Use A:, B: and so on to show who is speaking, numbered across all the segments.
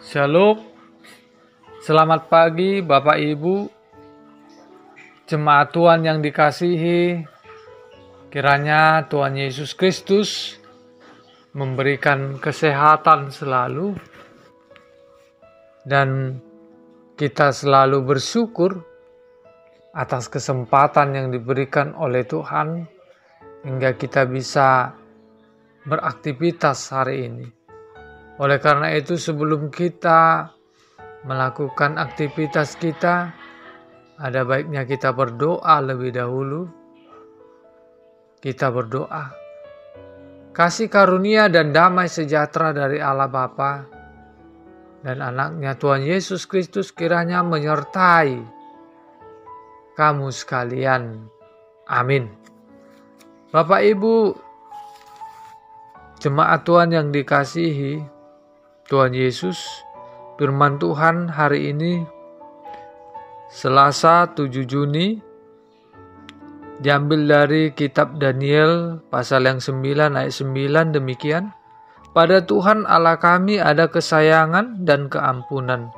A: Shalom, selamat pagi Bapak Ibu, jemaat Tuhan yang dikasihi. Kiranya Tuhan Yesus Kristus memberikan kesehatan selalu dan kita selalu bersyukur atas kesempatan yang diberikan oleh Tuhan hingga kita bisa beraktivitas hari ini. Oleh karena itu, sebelum kita melakukan aktivitas kita, ada baiknya kita berdoa lebih dahulu. Kita berdoa. Kasih karunia dan damai sejahtera dari Allah Bapa dan anaknya Tuhan Yesus Kristus kiranya menyertai kamu sekalian. Amin. Bapak Ibu, jemaat Tuhan yang dikasihi Tuhan Yesus, firman Tuhan hari ini Selasa 7 Juni diambil dari kitab Daniel pasal yang 9 ayat 9 demikian. Pada Tuhan Allah kami ada kesayangan dan keampunan,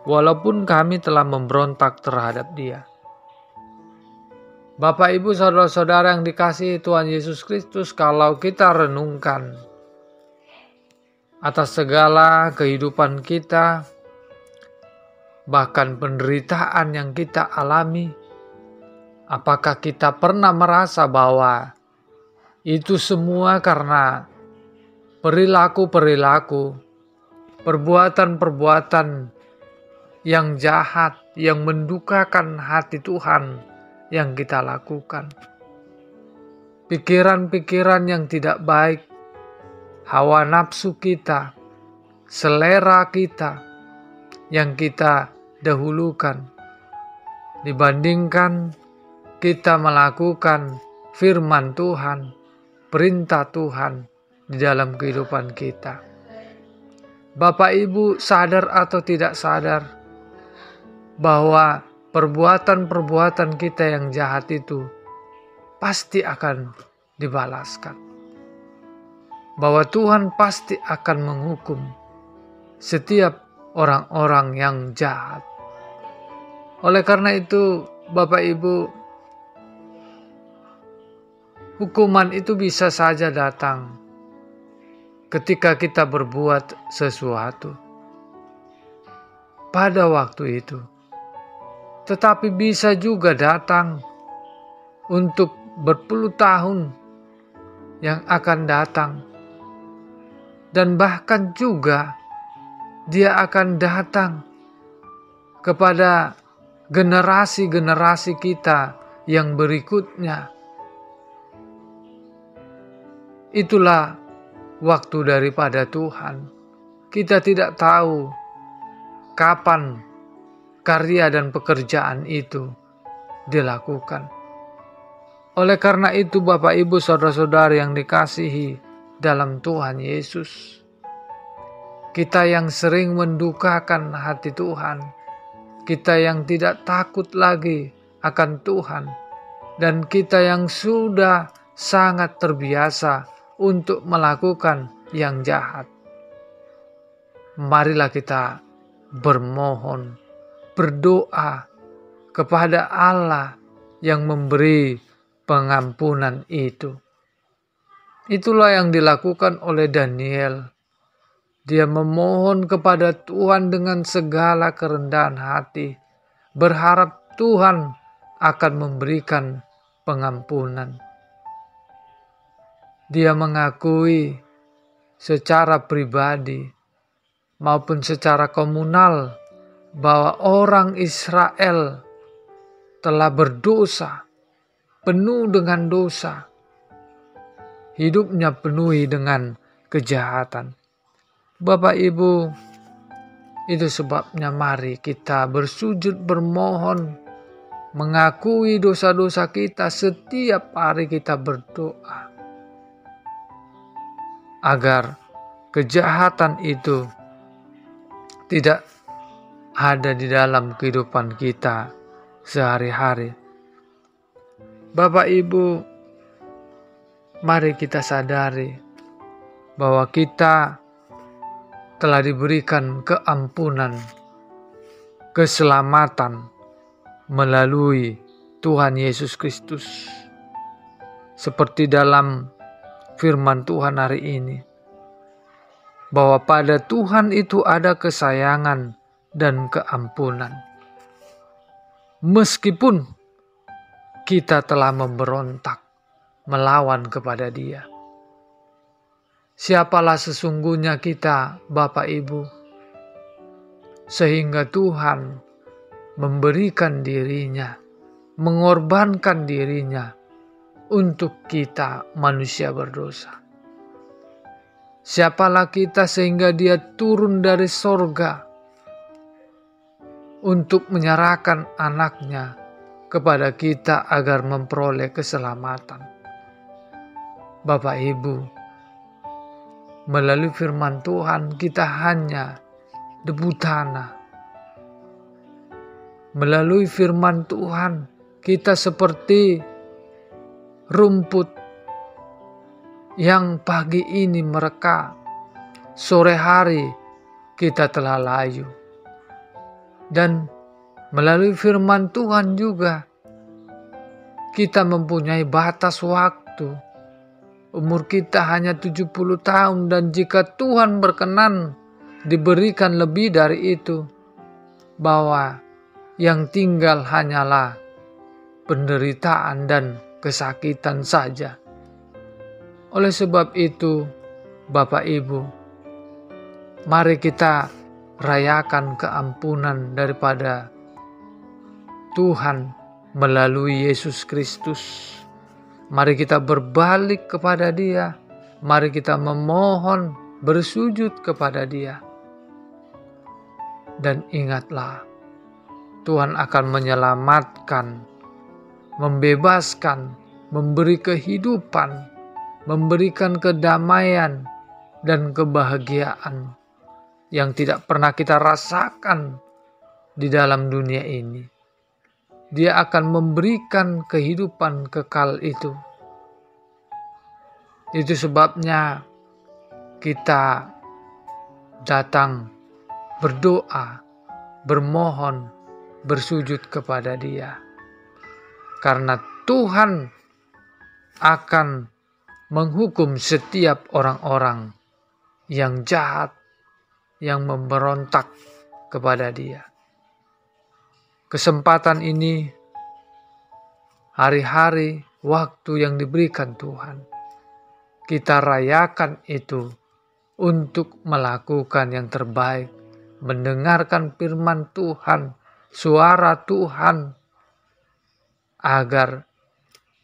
A: walaupun kami telah memberontak terhadap Dia. Bapak Ibu saudara-saudara yang dikasihi Tuhan Yesus Kristus, kalau kita renungkan atas segala kehidupan kita, bahkan penderitaan yang kita alami, apakah kita pernah merasa bahwa itu semua karena perilaku-perilaku, perbuatan-perbuatan yang jahat, yang mendukakan hati Tuhan yang kita lakukan? Pikiran-pikiran yang tidak baik, hawa nafsu kita, selera kita yang kita dahulukan dibandingkan kita melakukan firman Tuhan, perintah Tuhan di dalam kehidupan kita. Bapak Ibu sadar atau tidak sadar bahwa perbuatan-perbuatan kita yang jahat itu pasti akan dibalaskan. Bahwa Tuhan pasti akan menghukum setiap orang-orang yang jahat. Oleh karena itu, Bapak Ibu, hukuman itu bisa saja datang ketika kita berbuat sesuatu pada waktu itu. Tetapi bisa juga datang untuk berpuluh tahun yang akan datang. Dan bahkan juga dia akan datang kepada generasi-generasi kita yang berikutnya. Itulah waktu daripada Tuhan. Kita tidak tahu kapan karya dan pekerjaan itu dilakukan. Oleh karena itu, Bapak Ibu saudara-saudara yang dikasihi dalam Tuhan Yesus, kita yang sering mendukakan hati Tuhan, kita yang tidak takut lagi akan Tuhan, dan kita yang sudah sangat terbiasa untuk melakukan yang jahat, marilah kita bermohon, berdoa kepada Allah yang memberi pengampunan itu. Itulah yang dilakukan oleh Daniel. Dia memohon kepada Tuhan dengan segala kerendahan hati, berharap Tuhan akan memberikan pengampunan. Dia mengakui secara pribadi maupun secara komunal bahwa orang Israel telah berdosa, penuh dengan dosa. Hidupnya penuhi dengan kejahatan. Bapak Ibu, itu sebabnya mari kita bersujud bermohon, mengakui dosa-dosa kita setiap hari kita berdoa. Agar kejahatan itu tidak ada di dalam kehidupan kita sehari-hari. Bapak Ibu, mari kita sadari bahwa kita telah diberikan keampunan, keselamatan melalui Tuhan Yesus Kristus. Seperti dalam firman Tuhan hari ini, bahwa pada Tuhan itu ada kesayangan dan keampunan. Meskipun kita telah memberontak melawan kepada Dia. Siapalah sesungguhnya kita, Bapak Ibu, sehingga Tuhan memberikan dirinya, mengorbankan dirinya untuk kita manusia berdosa. Siapalah kita sehingga Dia turun dari sorga untuk menyerahkan anaknya kepada kita agar memperoleh keselamatan. Bapak Ibu, melalui firman Tuhan kita hanya debu tanah. Melalui firman Tuhan kita seperti rumput yang pagi ini mereka, sore hari kita telah layu. Dan melalui firman Tuhan juga kita mempunyai batas waktu. Umur kita hanya 70 tahun, dan jika Tuhan berkenan diberikan lebih dari itu, bahwa yang tinggal hanyalah penderitaan dan kesakitan saja. Oleh sebab itu, Bapak Ibu, mari kita rayakan keampunan daripada Tuhan melalui Yesus Kristus. Mari kita berbalik kepada Dia. Mari kita memohon, bersujud kepada Dia. Dan ingatlah, Tuhan akan menyelamatkan, membebaskan, memberi kehidupan, memberikan kedamaian dan kebahagiaan yang tidak pernah kita rasakan di dalam dunia ini. Dia akan memberikan kehidupan kekal itu. Itu sebabnya kita datang berdoa, bermohon, bersujud kepada Dia. Karena Tuhan akan menghukum setiap orang-orang yang jahat, yang memberontak kepada Dia. Kesempatan ini, hari-hari, waktu yang diberikan Tuhan, kita rayakan itu untuk melakukan yang terbaik, mendengarkan firman Tuhan, suara Tuhan, agar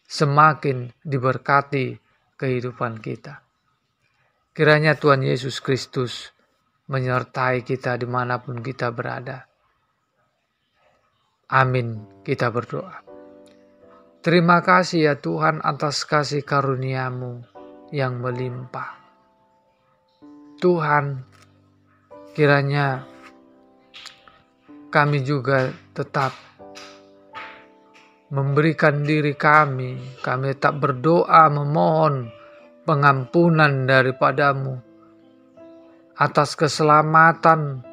A: semakin diberkati kehidupan kita. Kiranya Tuhan Yesus Kristus menyertai kita dimanapun kita berada. Amin, kita berdoa. Terima kasih ya Tuhan atas kasih karunia-Mu yang melimpah. Tuhan, kiranya kami juga tetap memberikan diri kami tetap berdoa memohon pengampunan daripada-Mu atas keselamatan,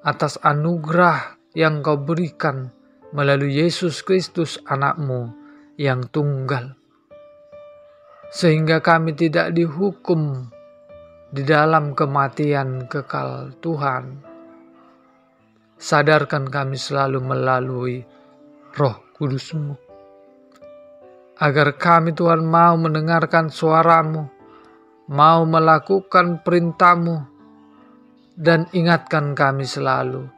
A: atas anugerah yang Kau berikan melalui Yesus Kristus anak-Mu yang tunggal. Sehingga kami tidak dihukum di dalam kematian kekal Tuhan. Sadarkan kami selalu melalui Roh Kudus-Mu. Agar kami Tuhan mau mendengarkan suara-Mu, mau melakukan perintah-Mu, dan ingatkan kami selalu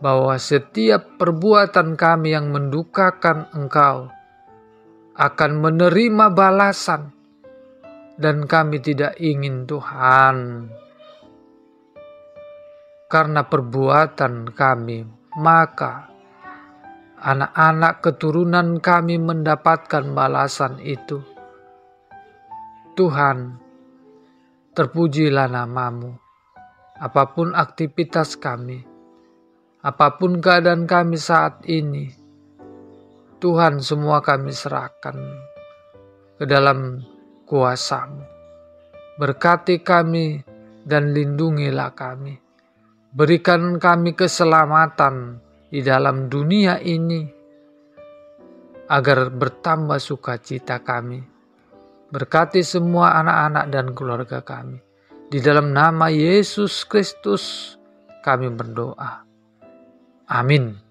A: bahwa setiap perbuatan kami yang mendukakan Engkau akan menerima balasan, dan kami tidak ingin Tuhan, karena perbuatan kami, maka anak-anak keturunan kami mendapatkan balasan itu. Tuhan, terpujilah nama-Mu. Apapun aktivitas kami, apapun keadaan kami saat ini, Tuhan, semua kami serahkan ke dalam kuasa-Mu. Berkati kami dan lindungilah kami. Berikan kami keselamatan di dalam dunia ini, agar bertambah sukacita kami. Berkati semua anak-anak dan keluarga kami. Di dalam nama Yesus Kristus kami berdoa. Amin.